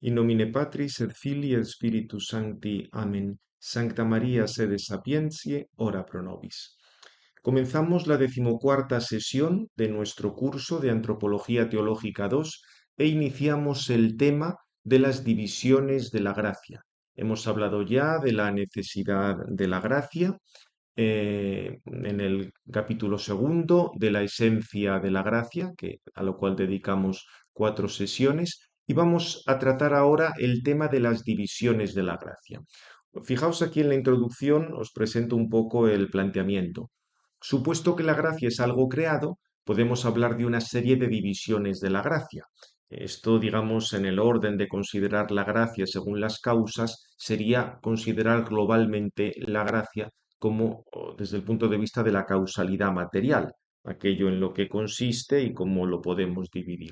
In nomine Patris et Filii et Spiritus Sancti. Amén. Sancta María, sede sapientiae, ora pro nobis. Comenzamos la decimocuarta sesión de nuestro curso de Antropología Teológica 2 e iniciamos el tema de las divisiones de la gracia. Hemos hablado ya de la necesidad de la gracia, en el capítulo segundo de la esencia de la gracia, a lo cual dedicamos 4 sesiones, y vamos a tratar ahora el tema de las divisiones de la gracia. Fijaos aquí en la introducción, os presento un poco el planteamiento. Supuesto que la gracia es algo creado, podemos hablar de una serie de divisiones de la gracia. Esto, digamos, en el orden de considerar la gracia según las causas, sería considerar globalmente la gracia como desde el punto de vista de la causalidad material, aquello en lo que consiste y cómo lo podemos dividir.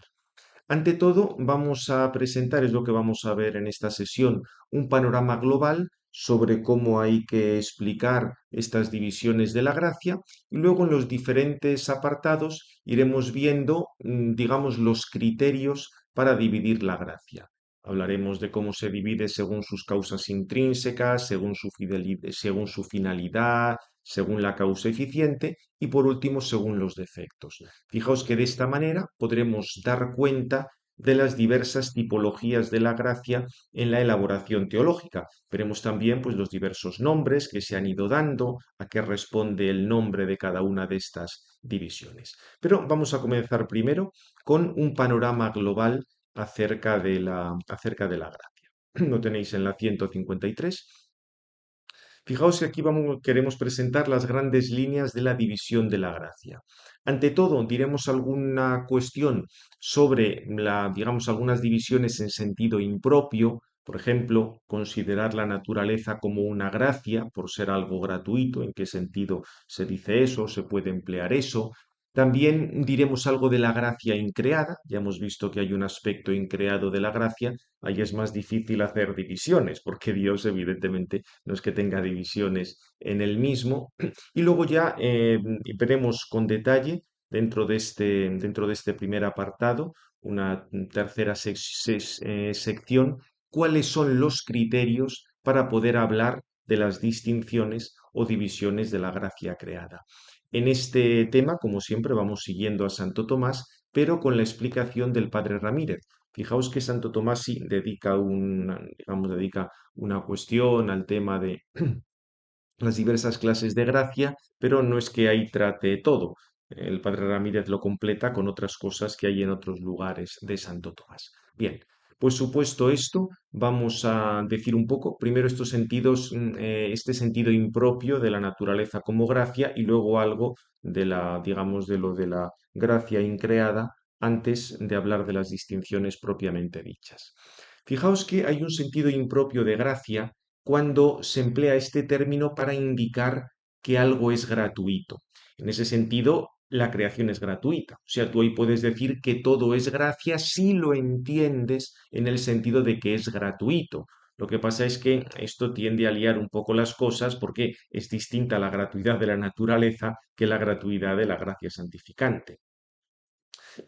Ante todo, vamos a presentar, es lo que vamos a ver en esta sesión, un panorama global sobre cómo hay que explicar estas divisiones de la gracia y luego en los diferentes apartados iremos viendo, digamos, los criterios para dividir la gracia. Hablaremos de cómo se divide según sus causas intrínsecas, según su finalidad, según la causa eficiente y por último según los defectos. Fijaos que de esta manera podremos dar cuenta de las diversas tipologías de la gracia en la elaboración teológica. Veremos también pues, los diversos nombres que se han ido dando, a qué responde el nombre de cada una de estas divisiones. Pero vamos a comenzar primero con un panorama global acerca de la gracia. Lo tenéis en la 153. Fijaos que aquí queremos presentar las grandes líneas de la división de la gracia. Ante todo, diremos alguna cuestión sobre digamos, algunas divisiones en sentido impropio, por ejemplo, considerar la naturaleza como una gracia por ser algo gratuito, en qué sentido se dice eso, se puede emplear eso. También diremos algo de la gracia increada, ya hemos visto que hay un aspecto increado de la gracia, ahí es más difícil hacer divisiones, porque Dios evidentemente no es que tenga divisiones en él mismo. Y luego ya veremos con detalle dentro de este primer apartado, una tercera sección, cuáles son los criterios para poder hablar de las distinciones o divisiones de la gracia creada. En este tema, como siempre, vamos siguiendo a Santo Tomás, pero con la explicación del padre Ramírez. Fijaos que Santo Tomás sí dedica una cuestión al tema de las diversas clases de gracia, pero no es que ahí trate todo. El padre Ramírez lo completa con otras cosas que hay en otros lugares de Santo Tomás. Bien, pues supuesto esto, vamos a decir un poco, primero estos sentidos, este sentido impropio de la naturaleza como gracia y luego algo digamos, de lo de la gracia increada antes de hablar de las distinciones propiamente dichas. Fijaos que hay un sentido impropio de gracia cuando se emplea este término para indicar que algo es gratuito. En ese sentido, la creación es gratuita. O sea, tú ahí puedes decir que todo es gracia si lo entiendes en el sentido de que es gratuito. Lo que pasa es que esto tiende a liar un poco las cosas porque es distinta la gratuidad de la naturaleza que la gratuidad de la gracia santificante.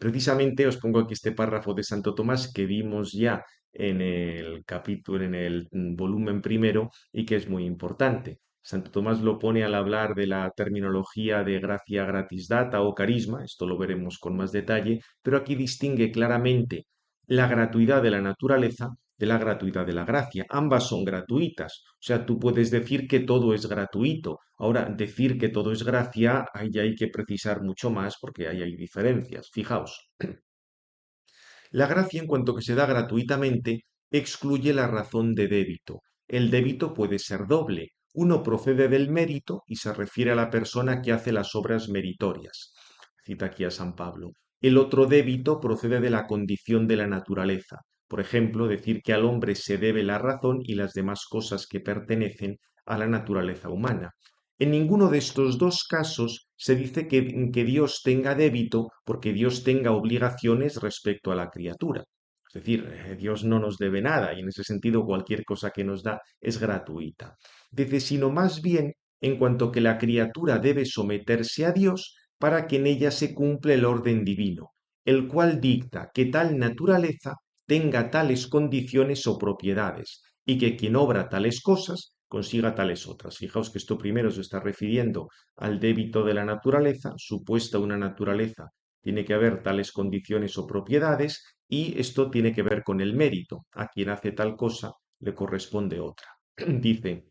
Precisamente os pongo aquí este párrafo de Santo Tomás que vimos ya en el capítulo, en el volumen primero y que es muy importante. Santo Tomás lo pone al hablar de la terminología de gracia gratis data o carisma, esto lo veremos con más detalle, pero aquí distingue claramente la gratuidad de la naturaleza de la gratuidad de la gracia. Ambas son gratuitas, o sea, tú puedes decir que todo es gratuito. Ahora, decir que todo es gracia, ahí hay que precisar mucho más porque ahí hay diferencias. Fijaos, la gracia en cuanto que se da gratuitamente excluye la razón de débito. El débito puede ser doble. Uno procede del mérito y se refiere a la persona que hace las obras meritorias. Cita aquí a San Pablo. El otro débito procede de la condición de la naturaleza. Por ejemplo, decir que al hombre se debe la razón y las demás cosas que pertenecen a la naturaleza humana. En ninguno de estos dos casos se dice que Dios tenga débito porque Dios tenga obligaciones respecto a la criatura. Es decir, Dios no nos debe nada y en ese sentido cualquier cosa que nos da es gratuita. Dice, sino más bien en cuanto que la criatura debe someterse a Dios para que en ella se cumple el orden divino, el cual dicta que tal naturaleza tenga tales condiciones o propiedades, y que quien obra tales cosas consiga tales otras. Fijaos que esto primero se está refiriendo al débito de la naturaleza, supuesta una naturaleza tiene que haber tales condiciones o propiedades, y esto tiene que ver con el mérito. A quien hace tal cosa le corresponde otra. Dice,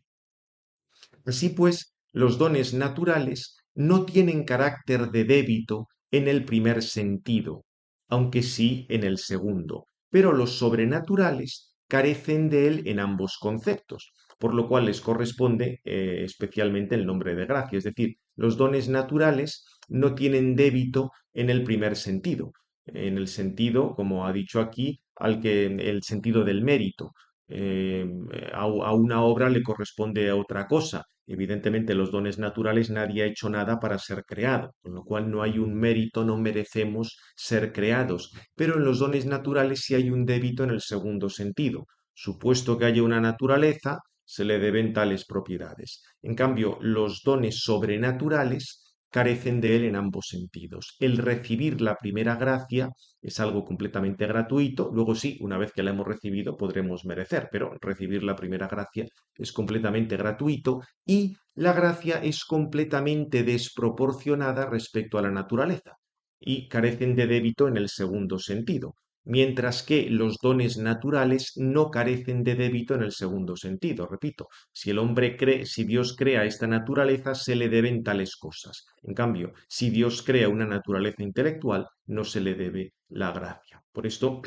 así pues, los dones naturales no tienen carácter de débito en el primer sentido, aunque sí en el segundo, pero los sobrenaturales carecen de él en ambos conceptos, por lo cual les corresponde especialmente el nombre de gracia. Es decir, los dones naturales no tienen débito en el primer sentido, en el sentido, como ha dicho aquí, al que el sentido del mérito. eh, a una obra le corresponde otra cosa. Evidentemente, los dones naturales nadie ha hecho nada para ser creado, con lo cual no hay un mérito, no merecemos ser creados. Pero en los dones naturales sí hay un débito en el segundo sentido. Supuesto que haya una naturaleza, se le deben tales propiedades. En cambio, los dones sobrenaturales carecen de él en ambos sentidos. El recibir la primera gracia es algo completamente gratuito. Luego sí, una vez que la hemos recibido, podremos merecer, pero recibir la primera gracia es completamente gratuito, y la gracia es completamente desproporcionada respecto a la naturaleza y carecen de débito en el segundo sentido, mientras que los dones naturales no carecen de débito en el segundo sentido. Repito, si el hombre cree, si Dios crea esta naturaleza, se le deben tales cosas. En cambio, si Dios crea una naturaleza intelectual, no se le debe la gracia. Por esto,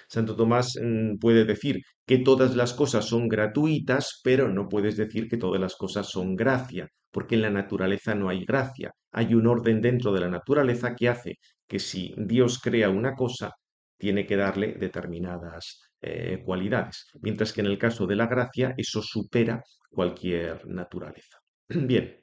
Santo Tomás puede decir que todas las cosas son gratuitas, pero no puedes decir que todas las cosas son gracia, porque en la naturaleza no hay gracia. Hay un orden dentro de la naturaleza que hace que si Dios crea una cosa, tiene que darle determinadas cualidades, mientras que en el caso de la gracia eso supera cualquier naturaleza. Bien,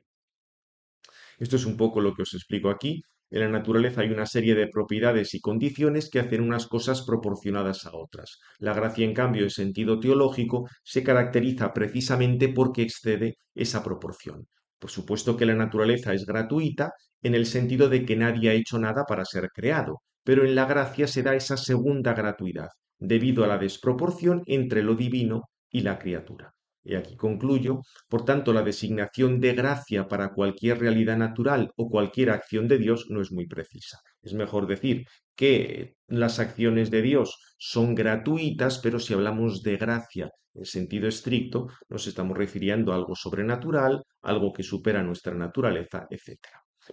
esto es un poco lo que os explico aquí. En la naturaleza hay una serie de propiedades y condiciones que hacen unas cosas proporcionadas a otras. La gracia, en cambio, en sentido teológico, se caracteriza precisamente porque excede esa proporción. Por supuesto que la naturaleza es gratuita en el sentido de que nadie ha hecho nada para ser creado, pero en la gracia se da esa segunda gratuidad, debido a la desproporción entre lo divino y la criatura. Y aquí concluyo. Por tanto, la designación de gracia para cualquier realidad natural o cualquier acción de Dios no es muy precisa. Es mejor decir que las acciones de Dios son gratuitas, pero si hablamos de gracia en sentido estricto, nos estamos refiriendo a algo sobrenatural, algo que supera nuestra naturaleza, etc.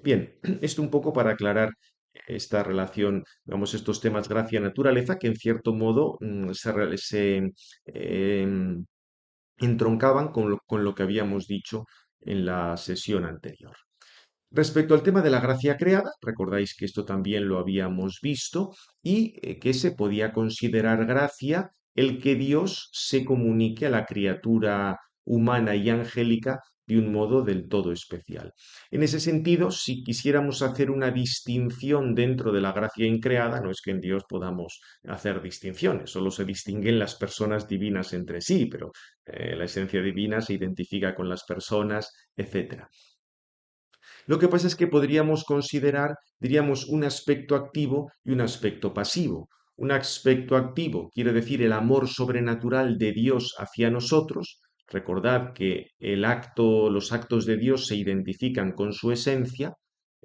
Bien, esto un poco para aclarar esta relación, vamos, estos temas gracia-naturaleza, que en cierto modo entroncaban con lo que habíamos dicho en la sesión anterior. Respecto al tema de la gracia creada, recordáis que esto también lo habíamos visto, y que se podía considerar gracia el que Dios se comunique a la criatura humana y angélica de un modo del todo especial. En ese sentido, si quisiéramos hacer una distinción dentro de la gracia increada, no es que en Dios podamos hacer distinciones, solo se distinguen las personas divinas entre sí, pero la esencia divina se identifica con las personas, etc. Lo que pasa es que podríamos considerar, diríamos, un aspecto activo y un aspecto pasivo. Un aspecto activo quiere decir el amor sobrenatural de Dios hacia nosotros. Recordad que los actos de Dios se identifican con su esencia,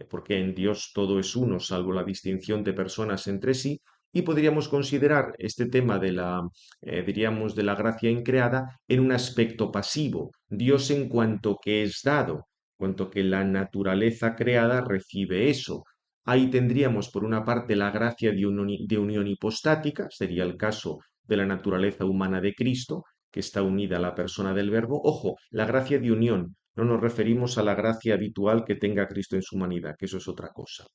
porque en Dios todo es uno, salvo la distinción de personas entre sí, y podríamos considerar este tema diríamos, de la gracia increada en un aspecto pasivo. Dios en cuanto que es dado, cuanto que la naturaleza creada recibe eso. Ahí tendríamos, por una parte, la gracia de unión hipostática, sería el caso de la naturaleza humana de Cristo, que está unida a la persona del Verbo. Ojo, la gracia de unión, no nos referimos a la gracia habitual que tenga Cristo en su humanidad, que eso es otra cosa.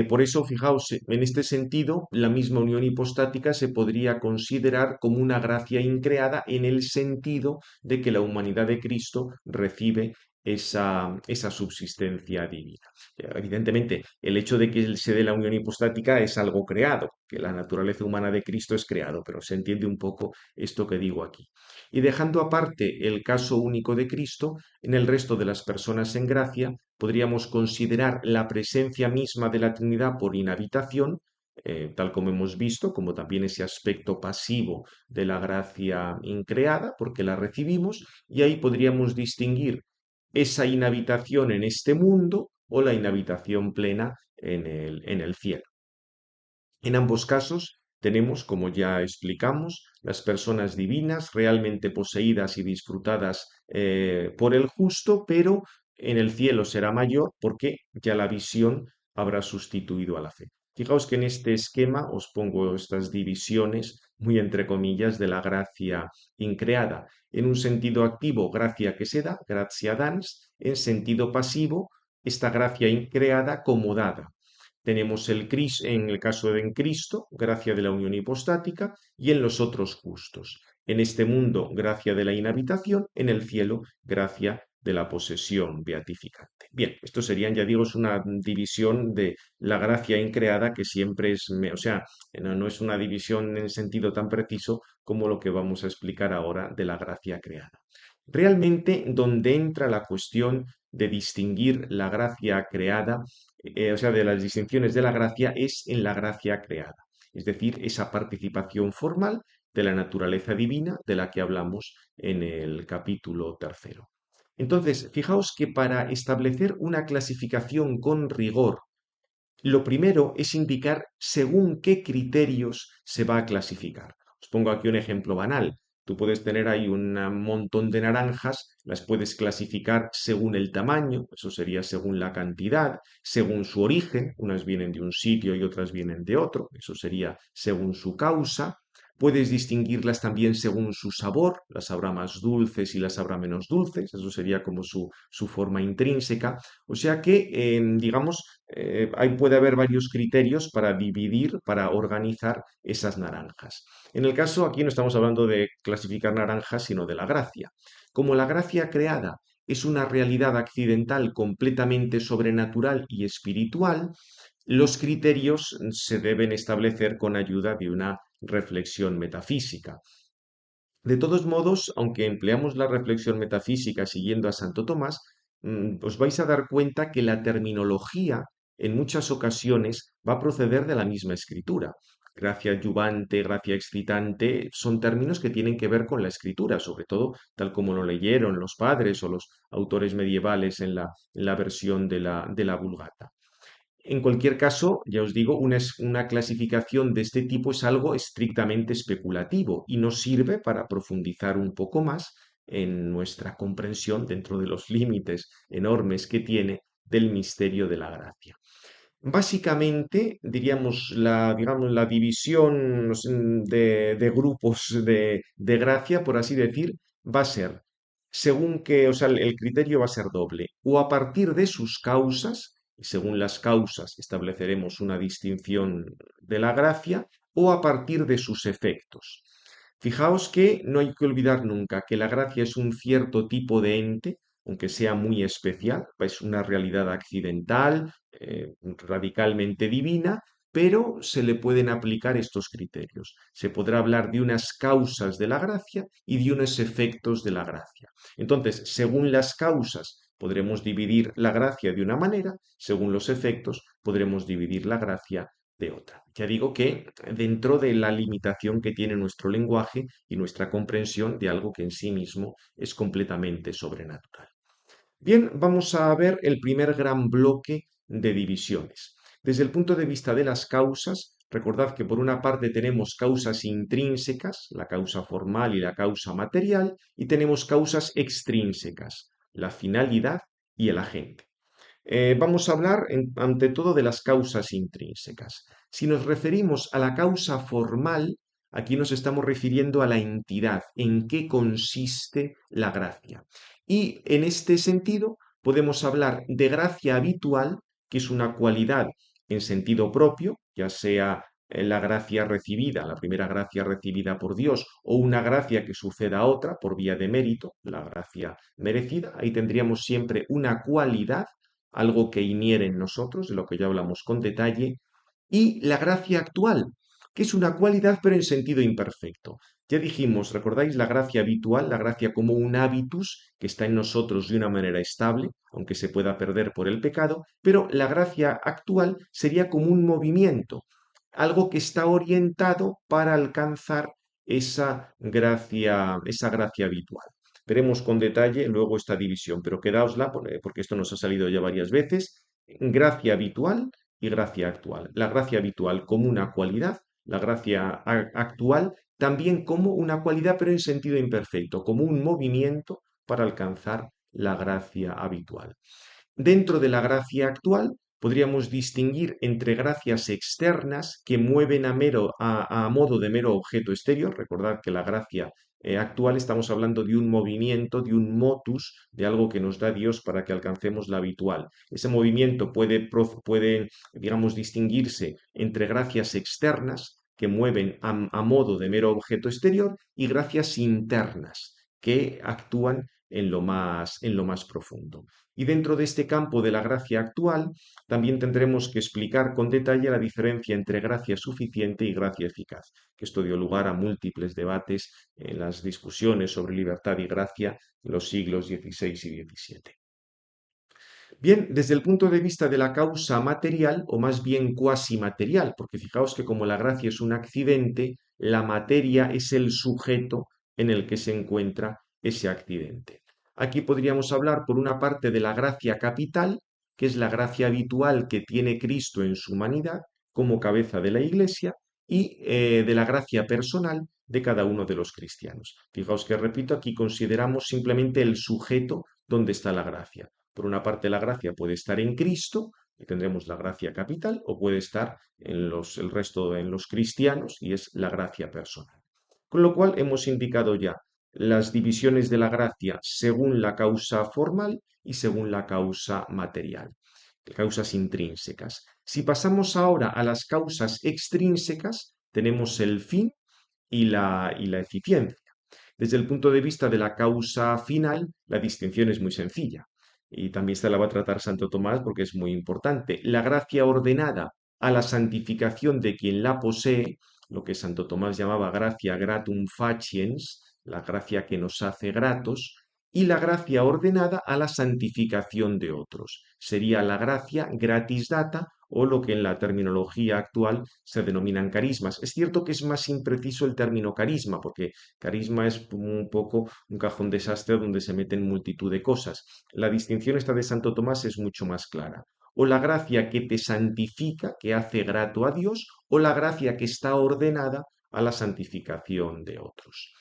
Por eso, fijaos, en este sentido, la misma unión hipostática se podría considerar como una gracia increada en el sentido de que la humanidad de Cristo recibe esa subsistencia divina. Evidentemente, el hecho de que se dé la unión hipostática es algo creado, que la naturaleza humana de Cristo es creado, pero se entiende un poco esto que digo aquí. Y dejando aparte el caso único de Cristo, en el resto de las personas en gracia, podríamos considerar la presencia misma de la Trinidad por inhabitación, tal como hemos visto, como también ese aspecto pasivo de la gracia increada, porque la recibimos, y ahí podríamos distinguir esa inhabitación en este mundo o la inhabitación plena en el cielo. En ambos casos tenemos, como ya explicamos, las personas divinas realmente poseídas y disfrutadas por el justo, pero en el cielo será mayor porque ya la visión habrá sustituido a la fe. Fijaos que en este esquema os pongo estas divisiones, muy entre comillas, de la gracia increada. En un sentido activo, gracia que se da, gratia dans; en sentido pasivo, esta gracia increada como dada. Tenemos en el caso de en Cristo, gracia de la unión hipostática, y en los otros justos. En este mundo, gracia de la inhabitación; en el cielo, gracia de la posesión beatificante. Bien, esto serían, ya digo, es una división de la gracia increada que siempre es, o sea, no es una división en sentido tan preciso como lo que vamos a explicar ahora de la gracia creada. Realmente, donde entra la cuestión de distinguir la gracia creada, o sea, de las distinciones de la gracia, es en la gracia creada, es decir, esa participación formal de la naturaleza divina de la que hablamos en el capítulo tercero. Entonces, fijaos que para establecer una clasificación con rigor, lo primero es indicar según qué criterios se va a clasificar. Os pongo aquí un ejemplo banal. Tú puedes tener ahí un montón de naranjas, las puedes clasificar según el tamaño, eso sería según la cantidad, según su origen, unas vienen de un sitio y otras vienen de otro, eso sería según su causa. Puedes distinguirlas también según su sabor, las habrá más dulces y las habrá menos dulces, eso sería como su forma intrínseca. O sea que, digamos, ahí puede haber varios criterios para dividir, para organizar esas naranjas. En el caso, aquí no estamos hablando de clasificar naranjas, sino de la gracia. Como la gracia creada es una realidad accidental completamente sobrenatural y espiritual, los criterios se deben establecer con ayuda de una reflexión metafísica. De todos modos, aunque empleamos la reflexión metafísica siguiendo a Santo Tomás, os vais a dar cuenta que la terminología en muchas ocasiones va a proceder de la misma escritura. Gracia adyuvante, gracia excitante, son términos que tienen que ver con la escritura, sobre todo tal como lo leyeron los padres o los autores medievales en la versión de la Vulgata. En cualquier caso, ya os digo, una clasificación de este tipo es algo estrictamente especulativo y nos sirve para profundizar un poco más en nuestra comprensión dentro de los límites enormes que tiene del misterio de la gracia. Básicamente, digamos, la división de grupos de gracia, por así decir, va a ser según que, o sea, el criterio va a ser doble, o a partir de sus causas, y según las causas estableceremos una distinción de la gracia, o a partir de sus efectos. Fijaos que no hay que olvidar nunca que la gracia es un cierto tipo de ente, aunque sea muy especial, es una realidad accidental, radicalmente divina, pero se le pueden aplicar estos criterios. Se podrá hablar de unas causas de la gracia y de unos efectos de la gracia. Entonces, según las causas, podremos dividir la gracia de una manera; según los efectos, podremos dividir la gracia de otra. Ya digo que dentro de la limitación que tiene nuestro lenguaje y nuestra comprensión de algo que en sí mismo es completamente sobrenatural. Bien, vamos a ver el primer gran bloque de divisiones. Desde el punto de vista de las causas, recordad que por una parte tenemos causas intrínsecas, la causa formal y la causa material, y tenemos causas extrínsecas, la finalidad y el agente. Vamos a hablar ante todo de las causas intrínsecas. Si nos referimos a la causa formal, aquí nos estamos refiriendo a la entidad, en qué consiste la gracia. Y en este sentido podemos hablar de gracia habitual, que es una cualidad en sentido propio, ya sea la gracia recibida, la primera gracia recibida por Dios, o una gracia que suceda a otra por vía de mérito, la gracia merecida. Ahí tendríamos siempre una cualidad, algo que iniere en nosotros, de lo que ya hablamos con detalle, y la gracia actual, que es una cualidad pero en sentido imperfecto. Ya dijimos, ¿recordáis la gracia habitual? La gracia como un hábitus que está en nosotros de una manera estable, aunque se pueda perder por el pecado, pero la gracia actual sería como un movimiento. algo que está orientado para alcanzar esa gracia habitual. Veremos con detalle luego esta división, pero quedaosla porque esto nos ha salido ya varias veces. Gracia habitual y gracia actual. La gracia habitual como una cualidad, la gracia actual también como una cualidad, pero en sentido imperfecto, como un movimiento para alcanzar la gracia habitual. Dentro de la gracia actual, podríamos distinguir entre gracias externas que mueven a modo de mero objeto exterior. Recordad que la gracia actual estamos hablando de un movimiento, de un motus, de algo que nos da Dios para que alcancemos la habitual. Ese movimiento puede digamos, distinguirse entre gracias externas que mueven a modo de mero objeto exterior y gracias internas que actúan en lo más profundo. Y dentro de este campo de la gracia actual, también tendremos que explicar con detalle la diferencia entre gracia suficiente y gracia eficaz, que esto dio lugar a múltiples debates en las discusiones sobre libertad y gracia en los siglos XVI y XVII. Bien, desde el punto de vista de la causa material, o más bien cuasi material, porque fijaos que como la gracia es un accidente, la materia es el sujeto en el que se encuentra ese accidente. Aquí podríamos hablar por una parte de la gracia capital, que es la gracia habitual que tiene Cristo en su humanidad como cabeza de la Iglesia, y de la gracia personal de cada uno de los cristianos. Fijaos que, repito, aquí consideramos simplemente el sujeto donde está la gracia. Por una parte, la gracia puede estar en Cristo, y tendremos la gracia capital, o puede estar el resto en los cristianos, y es la gracia personal. Con lo cual, hemos indicado ya las divisiones de la gracia según la causa formal y según la causa material, causas intrínsecas. Si pasamos ahora a las causas extrínsecas, tenemos el fin y la eficiencia. Desde el punto de vista de la causa final, la distinción es muy sencilla. Y también se la va a tratar Santo Tomás porque es muy importante. La gracia ordenada a la santificación de quien la posee, lo que Santo Tomás llamaba gracia gratum faciens, la gracia que nos hace gratos, y la gracia ordenada a la santificación de otros. Sería la gracia gratis data o lo que en la terminología actual se denominan carismas. Es cierto que es más impreciso el término carisma, porque carisma es un poco un cajón desastre donde se meten multitud de cosas. La distinción esta de Santo Tomás es mucho más clara. O la gracia que te santifica, que hace grato a Dios, o la gracia que está ordenada a la santificación de otros.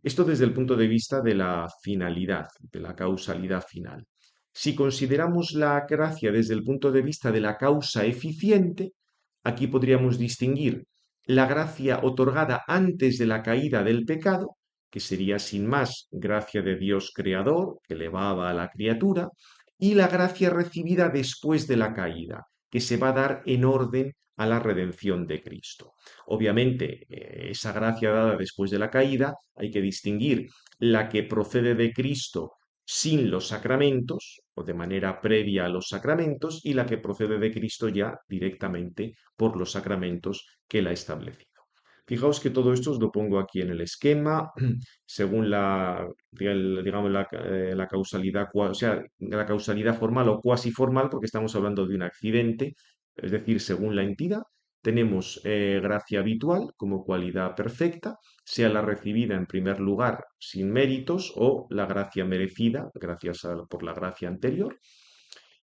Esto desde el punto de vista de la finalidad, de la causalidad final. Si consideramos la gracia desde el punto de vista de la causa eficiente, aquí podríamos distinguir la gracia otorgada antes de la caída del pecado, que sería sin más gracia de Dios creador, que elevaba a la criatura, y la gracia recibida después de la caída, que se va a dar en orden a la redención de Cristo. Obviamente, esa gracia dada después de la caída, hay que distinguir la que procede de Cristo sin los sacramentos o de manera previa a los sacramentos y la que procede de Cristo ya directamente por los sacramentos que él ha establecido. Fijaos que todo esto os lo pongo aquí en el esquema, según digamos, la causalidad, o sea, la causalidad formal o cuasi formal, porque estamos hablando de un accidente, es decir, según la entidad, tenemos gracia habitual como cualidad perfecta, sea la recibida en primer lugar sin méritos o la gracia merecida, por la gracia anterior,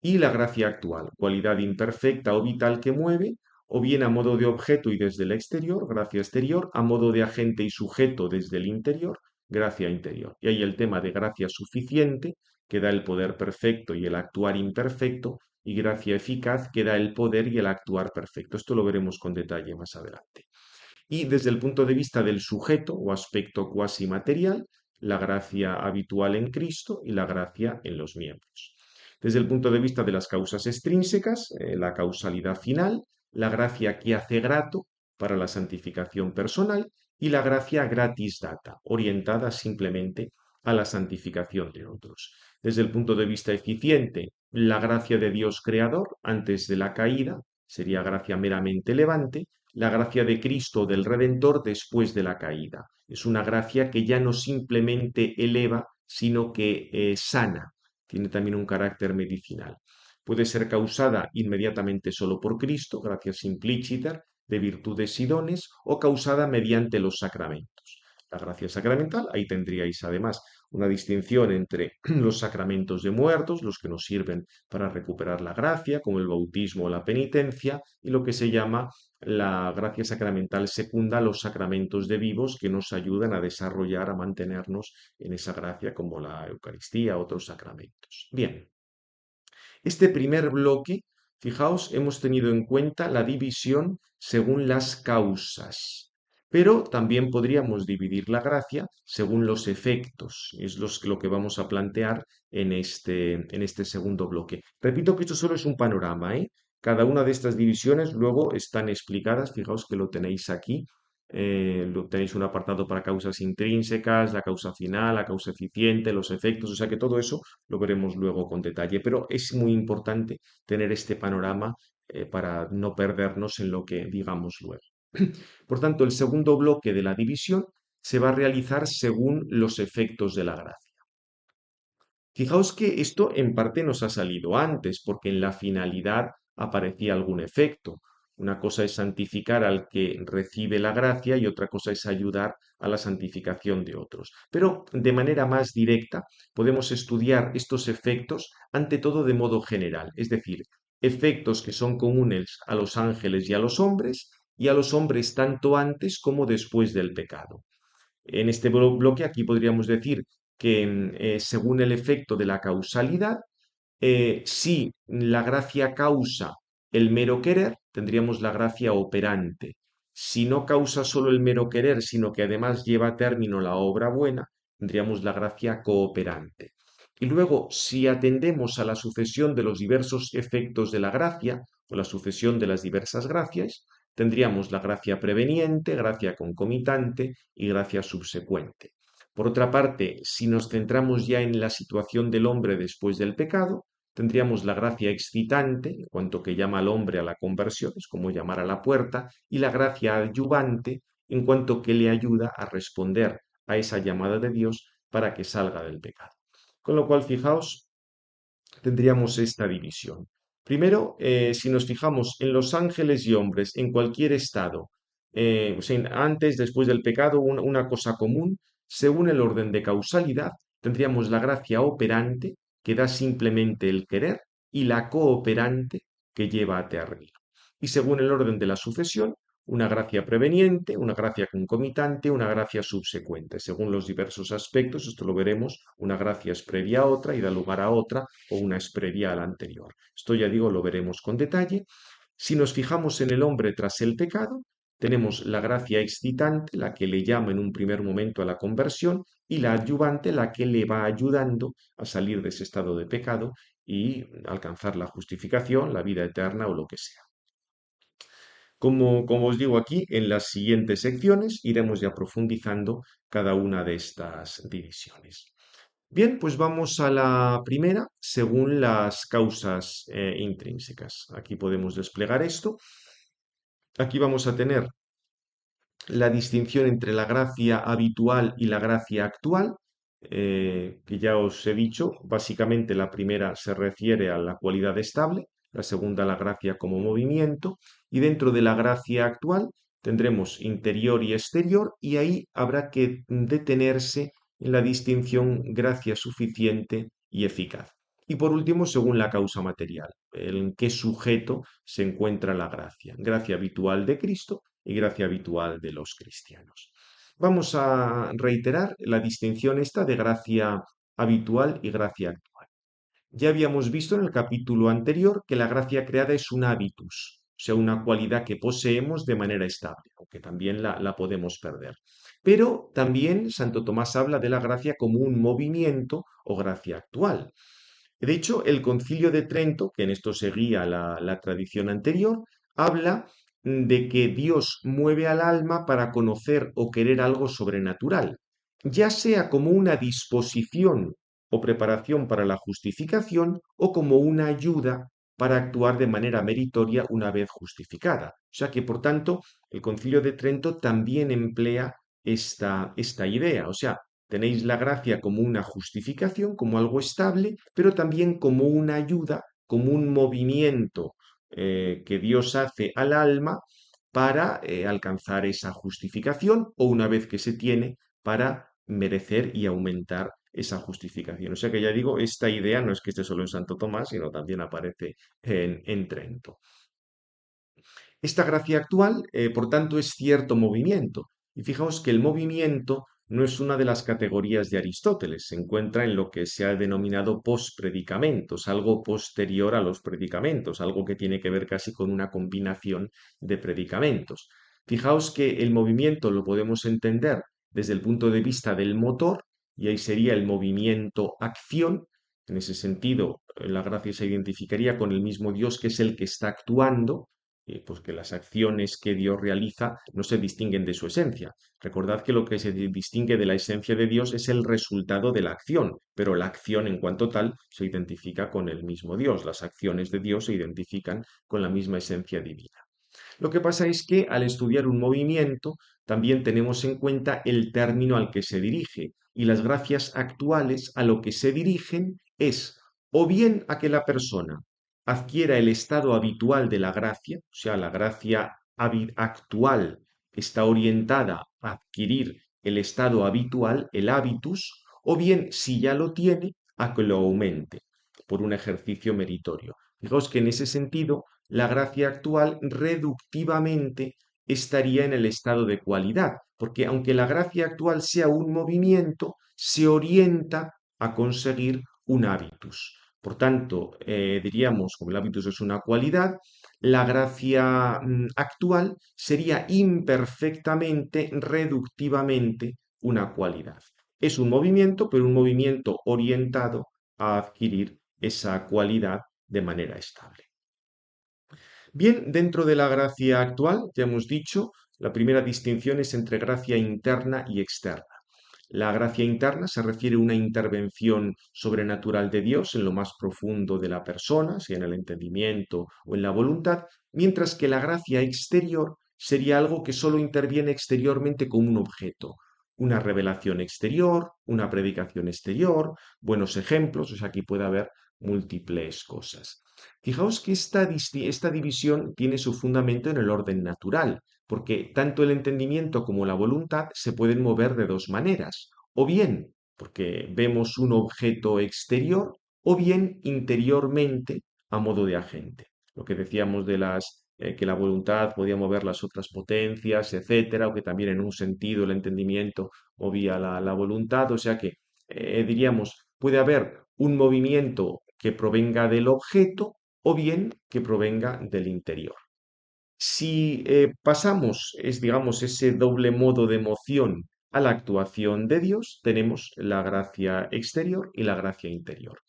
y la gracia actual, cualidad imperfecta o vital que mueve, o bien a modo de objeto y desde el exterior, gracia exterior, a modo de agente y sujeto desde el interior, gracia interior. Y ahí el tema de gracia suficiente, que da el poder perfecto y el actuar imperfecto, y gracia eficaz, que da el poder y el actuar perfecto. Esto lo veremos con detalle más adelante. Y desde el punto de vista del sujeto o aspecto cuasi material, la gracia habitual en Cristo y la gracia en los miembros. Desde el punto de vista de las causas extrínsecas, la causalidad final, la gracia que hace grato para la santificación personal y la gracia gratis data, orientada simplemente a la santificación de otros. Desde el punto de vista eficiente, la gracia de Dios creador antes de la caída sería gracia meramente levante, la gracia de Cristo del Redentor después de la caída. Es una gracia que ya no simplemente eleva, sino que sana, tiene también un carácter medicinal. Puede ser causada inmediatamente solo por Cristo, gracia simpliciter, de virtudes y dones o causada mediante los sacramentos. La gracia sacramental, ahí tendríais además una distinción entre los sacramentos de muertos, los que nos sirven para recuperar la gracia, como el bautismo o la penitencia, y lo que se llama la gracia sacramental secunda, los sacramentos de vivos que nos ayudan a desarrollar, a mantenernos en esa gracia, como la Eucaristía, otros sacramentos. Bien, este primer bloque, fijaos, hemos tenido en cuenta la división según las causas, pero también podríamos dividir la gracia según los efectos. Es lo que vamos a plantear en este segundo bloque. Repito que esto solo es un panorama, ¿eh? Cada una de estas divisiones luego están explicadas, fijaos que lo tenéis aquí. Tenéis un apartado para causas intrínsecas, la causa final, la causa eficiente, los efectos, o sea que todo eso lo veremos luego con detalle, pero es muy importante tener este panorama para no perdernos en lo que digamos luego. Por tanto, el segundo bloque de la división se va a realizar según los efectos de la gracia. Fijaos que esto en parte nos ha salido antes, porque en la finalidad aparecía algún efecto. Una cosa es santificar al que recibe la gracia y otra cosa es ayudar a la santificación de otros. Pero de manera más directa podemos estudiar estos efectos ante todo de modo general, es decir, efectos que son comunes a los ángeles y a los hombres, y a los hombres tanto antes como después del pecado. En este bloque aquí podríamos decir que según el efecto de la causalidad, si la gracia causa el mero querer, tendríamos la gracia operante. Si no causa solo el mero querer, sino que además lleva a término la obra buena, tendríamos la gracia cooperante. Y luego, si atendemos a la sucesión de los diversos efectos de la gracia, o la sucesión de las diversas gracias, tendríamos la gracia preveniente, gracia concomitante y gracia subsecuente. Por otra parte, si nos centramos ya en la situación del hombre después del pecado, tendríamos la gracia excitante, en cuanto que llama al hombre a la conversión, es como llamar a la puerta, y la gracia adyuvante, en cuanto que le ayuda a responder a esa llamada de Dios para que salga del pecado. Con lo cual, fijaos, tendríamos esta división. Primero, si nos fijamos en los ángeles y hombres, en cualquier estado, o sea, antes, después del pecado, una cosa común, según el orden de causalidad, tendríamos la gracia operante, que da simplemente el querer, y la cooperante, que lleva a terreno. Y según el orden de la sucesión, una gracia preveniente, una gracia concomitante, una gracia subsecuente. Según los diversos aspectos, esto lo veremos, una gracia es previa a otra y da lugar a otra, o una es previa a la anterior. Esto ya digo, lo veremos con detalle. Si nos fijamos en el hombre tras el pecado, tenemos la gracia excitante, la que le llama en un primer momento a la conversión, y la adyuvante, la que le va ayudando a salir de ese estado de pecado y alcanzar la justificación, la vida eterna o lo que sea. Como os digo aquí, en las siguientes secciones iremos ya profundizando cada una de estas divisiones. Bien, pues vamos a la primera, según las causas intrínsecas. Aquí podemos desplegar esto. Aquí vamos a tener la distinción entre la gracia habitual y la gracia actual, que ya os he dicho, básicamente la primera se refiere a la cualidad estable, la segunda la gracia como movimiento, y dentro de la gracia actual tendremos interior y exterior, y ahí habrá que detenerse en la distinción gracia suficiente y eficaz. Y por último, según la causa material, en qué sujeto se encuentra la gracia. Gracia habitual de Cristo y gracia habitual de los cristianos. Vamos a reiterar la distinción esta de gracia habitual y gracia actual. Ya habíamos visto en el capítulo anterior que la gracia creada es un hábitus, o sea, una cualidad que poseemos de manera estable, aunque también la podemos perder. Pero también Santo Tomás habla de la gracia como un movimiento o gracia actual. De hecho, el Concilio de Trento, que en esto seguía la tradición anterior, habla de que Dios mueve al alma para conocer o querer algo sobrenatural, ya sea como una disposición o preparación para la justificación o como una ayuda para actuar de manera meritoria una vez justificada. O sea que, por tanto, el Concilio de Trento también emplea esta idea. O sea, tenéis la gracia como una justificación, como algo estable, pero también como una ayuda, como un movimiento que Dios hace al alma para alcanzar esa justificación o una vez que se tiene para merecer y aumentar esa justificación. O sea que ya digo, esta idea no es que esté solo en Santo Tomás, sino también aparece en Trento. Esta gracia actual, por tanto, es cierto movimiento. Y fijaos que el movimiento no es una de las categorías de Aristóteles, se encuentra en lo que se ha denominado pospredicamentos, algo posterior a los predicamentos, algo que tiene que ver casi con una combinación de predicamentos. Fijaos que el movimiento lo podemos entender desde el punto de vista del motor, y ahí sería el movimiento-acción. En ese sentido, la gracia se identificaría con el mismo Dios que es el que está actuando, pues que las acciones que Dios realiza no se distinguen de su esencia. Recordad que lo que se distingue de la esencia de Dios es el resultado de la acción, pero la acción en cuanto tal se identifica con el mismo Dios. Las acciones de Dios se identifican con la misma esencia divina. Lo que pasa es que al estudiar un movimiento también tenemos en cuenta el término al que se dirige y las gracias actuales a lo que se dirigen es o bien a que la persona adquiera el estado habitual de la gracia, o sea, la gracia actual está orientada a adquirir el estado habitual, el habitus, o bien, si ya lo tiene, a que lo aumente por un ejercicio meritorio. Fijaos que en ese sentido la gracia actual reductivamente estaría en el estado de cualidad, porque aunque la gracia actual sea un movimiento, se orienta a conseguir un hábitus. Por tanto, diríamos, como el hábitus es una cualidad, la gracia actual sería imperfectamente, reductivamente, una cualidad. Es un movimiento, pero un movimiento orientado a adquirir esa cualidad de manera estable. Bien, dentro de la gracia actual, ya hemos dicho, la primera distinción es entre gracia interna y externa. La gracia interna se refiere a una intervención sobrenatural de Dios en lo más profundo de la persona, sea en el entendimiento o en la voluntad, mientras que la gracia exterior sería algo que solo interviene exteriormente como un objeto, una revelación exterior, una predicación exterior, buenos ejemplos, o sea, aquí puede haber múltiples cosas. Fijaos que esta división tiene su fundamento en el orden natural, porque tanto el entendimiento como la voluntad se pueden mover de dos maneras, o bien porque vemos un objeto exterior, o bien interiormente a modo de agente. Lo que decíamos de que la voluntad podía mover las otras potencias, etcétera, o que también en un sentido el entendimiento movía la voluntad, o sea que diríamos, puede haber un movimiento que provenga del objeto o bien que provenga del interior. Si pasamos, digamos, ese doble modo de emoción a la actuación de Dios, tenemos la gracia exterior y la gracia interior.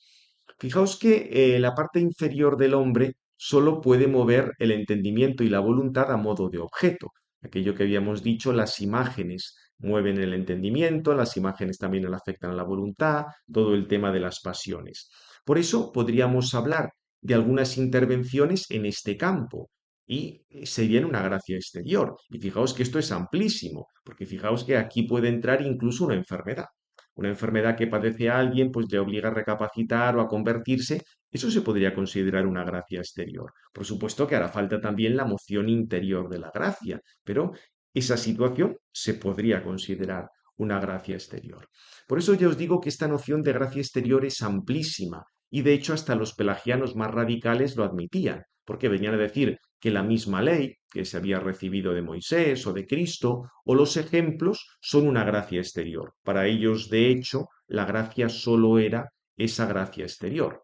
Fijaos que la parte inferior del hombre solo puede mover el entendimiento y la voluntad a modo de objeto. Aquello que habíamos dicho, las imágenes mueven el entendimiento, las imágenes también le afectan a la voluntad, todo el tema de las pasiones. Por eso podríamos hablar de algunas intervenciones en este campo y sería en una gracia exterior. Y fijaos que esto es amplísimo, porque fijaos que aquí puede entrar incluso una enfermedad. Una enfermedad que padece a alguien, pues le obliga a recapacitar o a convertirse. Eso se podría considerar una gracia exterior. Por supuesto que hará falta también la moción interior de la gracia, pero esa situación se podría considerar una gracia exterior. Por eso ya os digo que esta noción de gracia exterior es amplísima y de hecho hasta los pelagianos más radicales lo admitían, porque venían a decir que la misma ley que se había recibido de Moisés o de Cristo o los ejemplos son una gracia exterior. Para ellos, de hecho, la gracia solo era esa gracia exterior.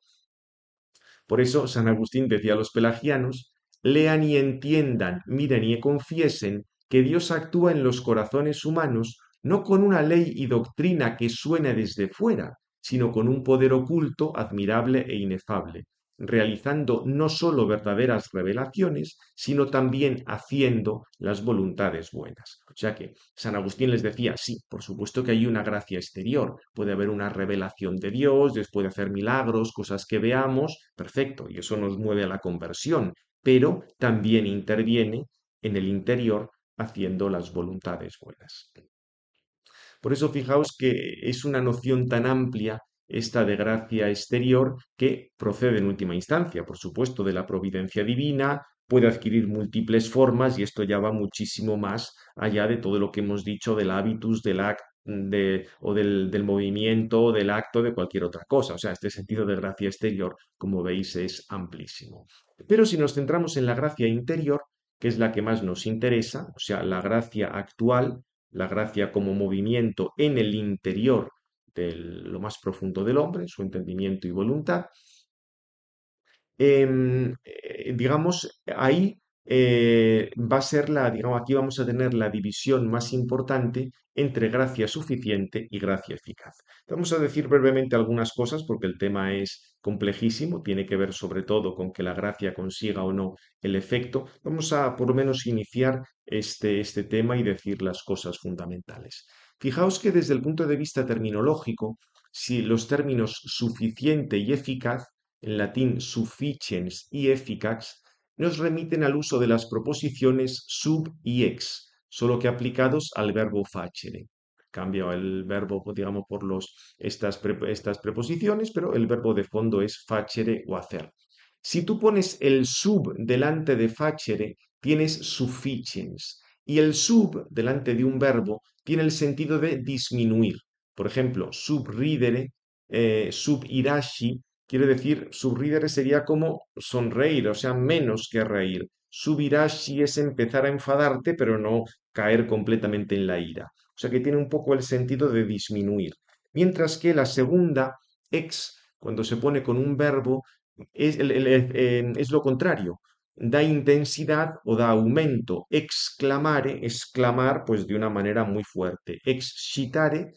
Por eso San Agustín decía a los pelagianos, lean y entiendan, miren y confiesen que Dios actúa en los corazones humanos no con una ley y doctrina que suene desde fuera, sino con un poder oculto, admirable e inefable, realizando no sólo verdaderas revelaciones, sino también haciendo las voluntades buenas. O sea que San Agustín les decía, sí, por supuesto que hay una gracia exterior, puede haber una revelación de Dios, Dios puede hacer milagros, cosas que veamos, perfecto, y eso nos mueve a la conversión, pero también interviene en el interior haciendo las voluntades buenas. Por eso fijaos que es una noción tan amplia esta de gracia exterior que procede en última instancia, por supuesto, de la providencia divina, puede adquirir múltiples formas y esto ya va muchísimo más allá de todo lo que hemos dicho del hábitus, o del movimiento, o del acto, de cualquier otra cosa. O sea, este sentido de gracia exterior, como veis, es amplísimo. Pero si nos centramos en la gracia interior, que es la que más nos interesa, o sea, la gracia actual, la gracia como movimiento en el interior de lo más profundo del hombre, su entendimiento y voluntad, digamos, ahí va a ser digamos, aquí vamos a tener la división más importante entre gracia suficiente y gracia eficaz. Vamos a decir brevemente algunas cosas porque el tema es complejísimo, tiene que ver sobre todo con que la gracia consiga o no el efecto. Vamos a por lo menos iniciar este tema y decir las cosas fundamentales. Fijaos que desde el punto de vista terminológico, si los términos suficiente y eficaz en latín sufficiens y efficax, nos remiten al uso de las proposiciones sub y ex, solo que aplicados al verbo facere. Cambia el verbo, digamos, por estas preposiciones, pero el verbo de fondo es facere o hacer. Si tú pones el sub delante de facere, tienes sufficiens. Y el sub delante de un verbo tiene el sentido de disminuir. Por ejemplo, subridere, subirashi, quiere decir, subridere sería como sonreír, o sea, menos que reír. Subirashi es empezar a enfadarte, pero no caer completamente en la ira. O sea que tiene un poco el sentido de disminuir. Mientras que la segunda, ex, cuando se pone con un verbo, es lo contrario. Da intensidad o da aumento. Exclamare, exclamar, pues de una manera muy fuerte. Excitare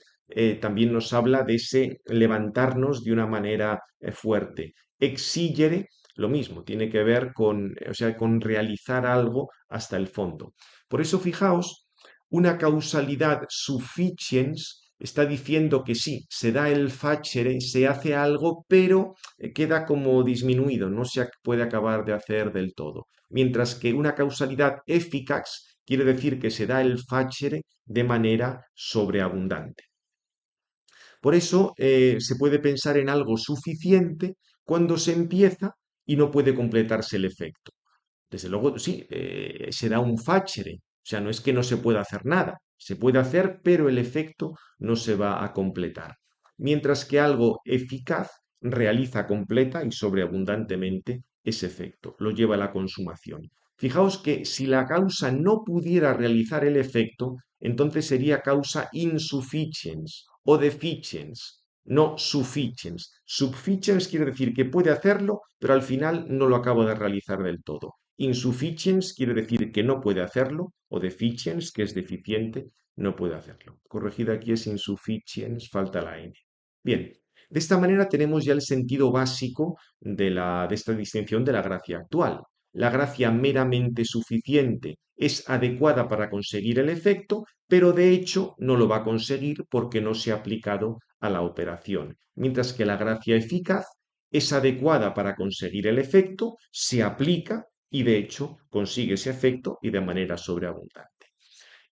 también nos habla de ese levantarnos de una manera fuerte. Exigere, lo mismo, tiene que ver con, o sea, con realizar algo hasta el fondo. Por eso, fijaos, una causalidad sufficiens está diciendo que sí, se da el facere, se hace algo, pero queda como disminuido, no se puede acabar de hacer del todo. Mientras que una causalidad efficax quiere decir que se da el facere de manera sobreabundante. Por eso se puede pensar en algo suficiente cuando se empieza y no puede completarse el efecto. Desde luego, sí, será un facere, o sea, no es que no se pueda hacer nada, se puede hacer, pero el efecto no se va a completar. Mientras que algo eficaz realiza completa y sobreabundantemente ese efecto, lo lleva a la consumación. Fijaos que si la causa no pudiera realizar el efecto, entonces sería causa insufficiens o deficiens, no sufficiens. Sufficiens quiere decir que puede hacerlo, pero al final no lo acaba de realizar del todo. Insufficiens quiere decir que no puede hacerlo, o deficiens, que es deficiente, no puede hacerlo. Corregida aquí es insufficiens, falta la N. Bien, de esta manera tenemos ya el sentido básico de esta distinción de la gracia actual. La gracia meramente suficiente es adecuada para conseguir el efecto, pero de hecho no lo va a conseguir porque no se ha aplicado a la operación. Mientras que la gracia eficaz es adecuada para conseguir el efecto, se aplica y de hecho consigue ese efecto y de manera sobreabundante.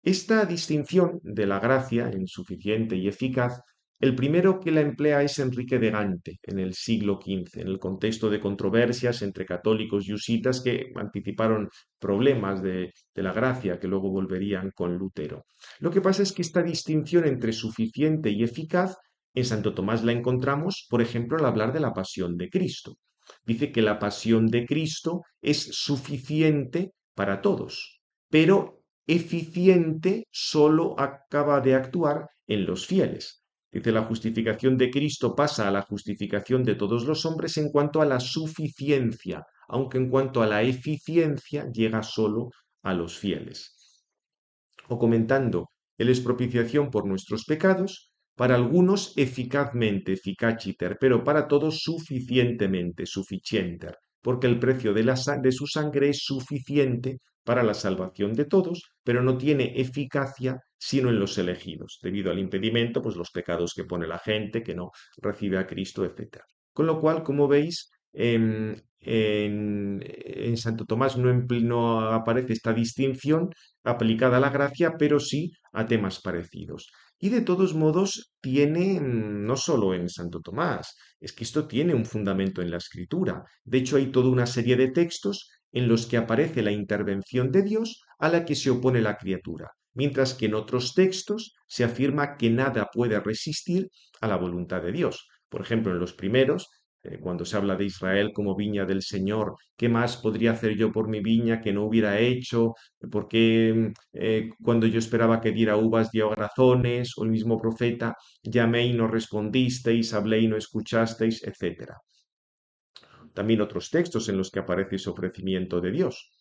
Esta distinción de la gracia en suficiente y eficaz, el primero que la emplea es Enrique de Gante en el siglo XV, en el contexto de controversias entre católicos y husitas que anticiparon problemas de la gracia que luego volverían con Lutero. Lo que pasa es que esta distinción entre suficiente y eficaz en Santo Tomás la encontramos, por ejemplo, al hablar de la pasión de Cristo. Dice que la pasión de Cristo es suficiente para todos, pero eficiente solo acaba de actuar en los fieles. Dice, la justificación de Cristo pasa a la justificación de todos los hombres en cuanto a la suficiencia, aunque en cuanto a la eficiencia llega solo a los fieles. O comentando, Él es propiciación por nuestros pecados, para algunos eficazmente, efficaciter, pero para todos suficientemente, sufficienter, porque el precio de su sangre es suficiente para la salvación de todos, pero no tiene eficacia sino en los elegidos, debido al impedimento, pues los pecados que pone la gente, que no recibe a Cristo, etc. Con lo cual, como veis, en Santo Tomás no aparece esta distinción aplicada a la gracia, pero sí a temas parecidos. Y de todos modos, tiene, no solo en Santo Tomás, es que esto tiene un fundamento en la escritura. De hecho, hay toda una serie de textos en los que aparece la intervención de Dios a la que se opone la criatura, mientras que en otros textos se afirma que nada puede resistir a la voluntad de Dios. Por ejemplo, en los primeros, cuando se habla de Israel como viña del Señor, ¿qué más podría hacer yo por mi viña que no hubiera hecho? ¿Por qué cuando yo esperaba que diera uvas dio agrazones? O el mismo profeta, llamé y no respondisteis, hablé y no escuchasteis, etcétera. También otros textos en los que aparece ese ofrecimiento de Dios.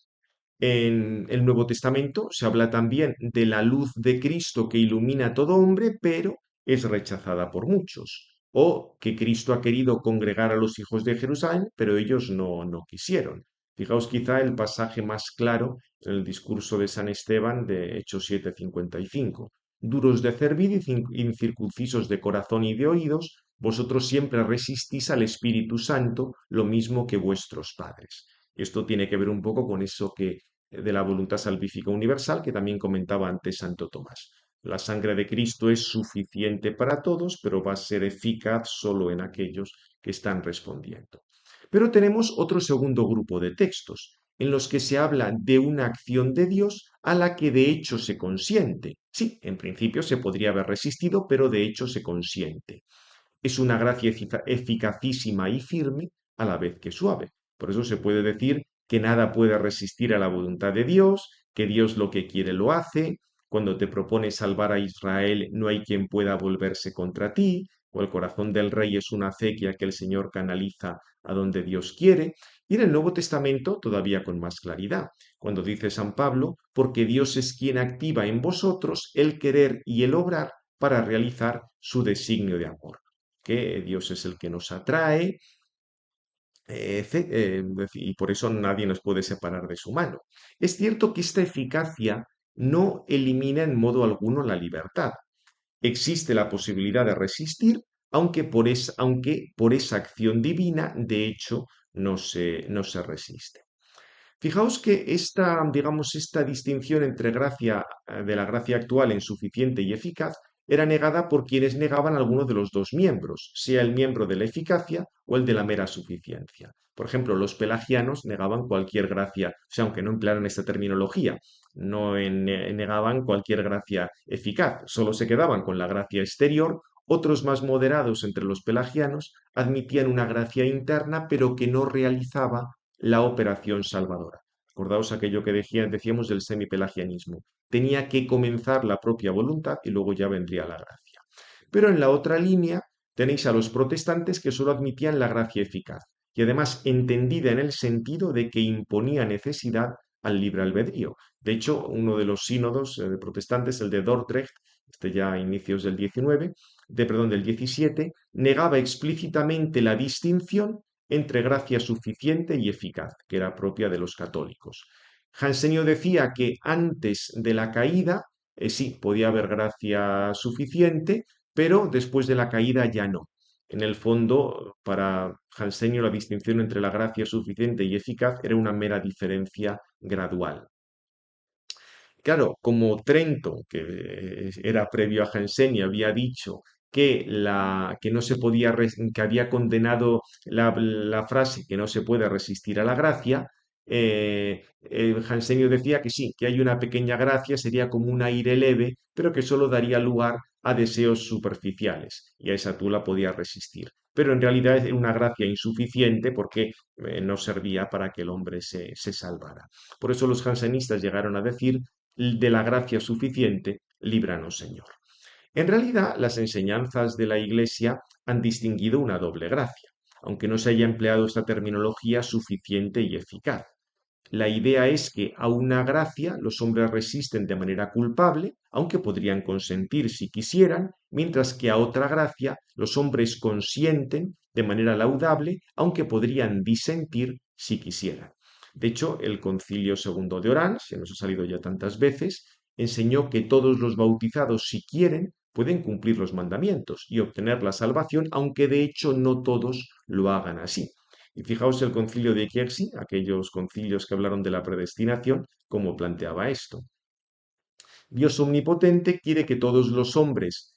En el Nuevo Testamento se habla también de la luz de Cristo que ilumina a todo hombre, pero es rechazada por muchos. O que Cristo ha querido congregar a los hijos de Jerusalén, pero ellos no quisieron. Fijaos quizá el pasaje más claro en el discurso de San Esteban de Hechos 7:55. Duros de cerviz y incircuncisos de corazón y de oídos, vosotros siempre resistís al Espíritu Santo, lo mismo que vuestros padres. Esto tiene que ver un poco con eso que de la voluntad salvífica universal que también comentaba antes Santo Tomás. La sangre de Cristo es suficiente para todos, pero va a ser eficaz solo en aquellos que están respondiendo. Pero tenemos otro segundo grupo de textos en los que se habla de una acción de Dios a la que de hecho se consiente. Sí, en principio se podría haber resistido, pero de hecho se consiente. Es una gracia eficacísima y firme a la vez que suave. Por eso se puede decir que nada puede resistir a la voluntad de Dios, que Dios lo que quiere lo hace, cuando te propone salvar a Israel no hay quien pueda volverse contra ti, o el corazón del rey es una acequia que el Señor canaliza a donde Dios quiere, y en el Nuevo Testamento todavía con más claridad, cuando dice San Pablo, porque Dios es quien activa en vosotros el querer y el obrar para realizar su designio de amor, que Dios es el que nos atrae, y por eso nadie nos puede separar de su mano. Es cierto que esta eficacia no elimina en modo alguno la libertad. Existe la posibilidad de resistir, aunque por esa acción divina, de hecho, no se resiste. Fijaos que digamos, esta distinción entre de la gracia actual en suficiente y eficaz era negada por quienes negaban alguno de los dos miembros, sea el miembro de la eficacia o el de la mera suficiencia. Por ejemplo, los pelagianos negaban cualquier gracia, o sea, aunque no emplearan esta terminología, negaban cualquier gracia eficaz, solo se quedaban con la gracia exterior. Otros más moderados entre los pelagianos admitían una gracia interna, pero que no realizaba la operación salvadora. Acordaos aquello que decíamos del semipelagianismo. Tenía que comenzar la propia voluntad y luego ya vendría la gracia. Pero en la otra línea tenéis a los protestantes que solo admitían la gracia eficaz y además entendida en el sentido de que imponía necesidad al libre albedrío. De hecho, uno de los sínodos de protestantes, el de Dordrecht, ya a inicios del 19, del 17, negaba explícitamente la distinción entre gracia suficiente y eficaz, que era propia de los católicos. Jansenio decía que antes de la caída, sí, podía haber gracia suficiente, pero después de la caída ya no. En el fondo, para Jansenio la distinción entre la gracia suficiente y eficaz era una mera diferencia gradual. Claro, como Trento, que era previo a Jansen y había dicho que no se podía, que había condenado la frase que no se puede resistir a la gracia, Jansenio decía que sí, que hay una pequeña gracia, sería como un aire leve, pero que solo daría lugar a deseos superficiales, y a esa tú la podías resistir. Pero en realidad era una gracia insuficiente porque no servía para que el hombre se salvara. Por eso los jansenistas llegaron a decir de la gracia suficiente, líbranos, Señor. En realidad, las enseñanzas de la Iglesia han distinguido una doble gracia, aunque no se haya empleado esta terminología suficiente y eficaz. La idea es que a una gracia los hombres resisten de manera culpable, aunque podrían consentir si quisieran, mientras que a otra gracia los hombres consienten de manera laudable, aunque podrían disentir si quisieran. De hecho, el Concilio Segundo de Orán, se nos ha salido ya tantas veces, enseñó que todos los bautizados, si quieren, pueden cumplir los mandamientos y obtener la salvación, aunque de hecho no todos lo hagan así. Y fijaos el concilio de Chieri, aquellos concilios que hablaron de la predestinación, cómo planteaba esto. Dios omnipotente quiere que todos los hombres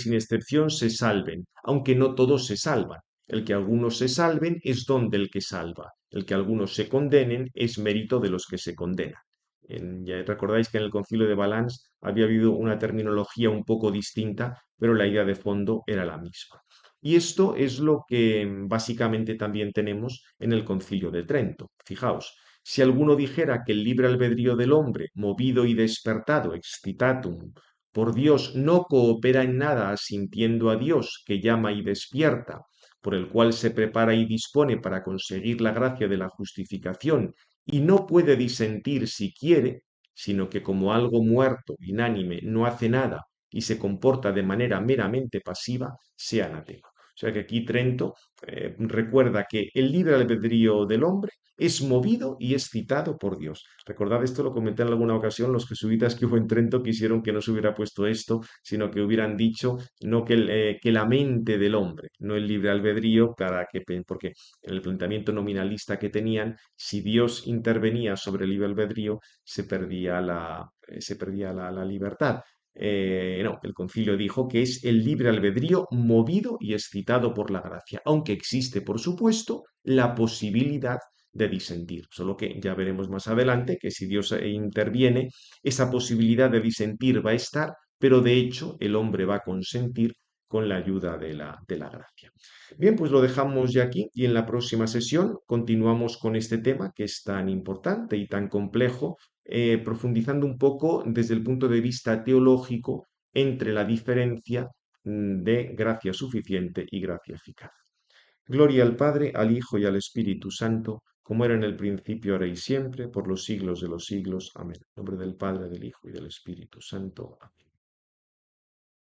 sin excepción se salven, aunque no todos se salvan. El que algunos se salven es don del que salva. El que algunos se condenen es mérito de los que se condenan. Ya recordáis que en el Concilio de Valence había habido una terminología un poco distinta, pero la idea de fondo era la misma. Y esto es lo que básicamente también tenemos en el Concilio de Trento. Fijaos, si alguno dijera que el libre albedrío del hombre, movido y despertado, excitatum, por Dios, no coopera en nada asintiendo a Dios, que llama y despierta, por el cual se prepara y dispone para conseguir la gracia de la justificación, y no puede disentir si quiere, sino que como algo muerto, inánime, no hace nada y se comporta de manera meramente pasiva, sea anatema. O sea que aquí Trento recuerda que el libre albedrío del hombre es movido y es citado por Dios. Recordad esto, lo comenté en alguna ocasión, los jesuitas que hubo en Trento quisieron que no se hubiera puesto esto, sino que hubieran dicho no que la mente del hombre, no el libre albedrío, porque en el planteamiento nominalista que tenían, si Dios intervenía sobre el libre albedrío, se perdía la libertad. No, el concilio dijo que es el libre albedrío movido y excitado por la gracia, aunque existe, por supuesto, la posibilidad de disentir. Solo que ya veremos más adelante que si Dios interviene, esa posibilidad de disentir va a estar, pero de hecho el hombre va a consentir con la ayuda de la gracia. Bien, pues lo dejamos ya aquí y en la próxima sesión continuamos con este tema que es tan importante y tan complejo, profundizando un poco desde el punto de vista teológico entre la diferencia de gracia suficiente y gracia eficaz. Gloria al Padre, al Hijo y al Espíritu Santo, como era en el principio, ahora y siempre, por los siglos de los siglos. Amén. En nombre del Padre, del Hijo y del Espíritu Santo. Amén.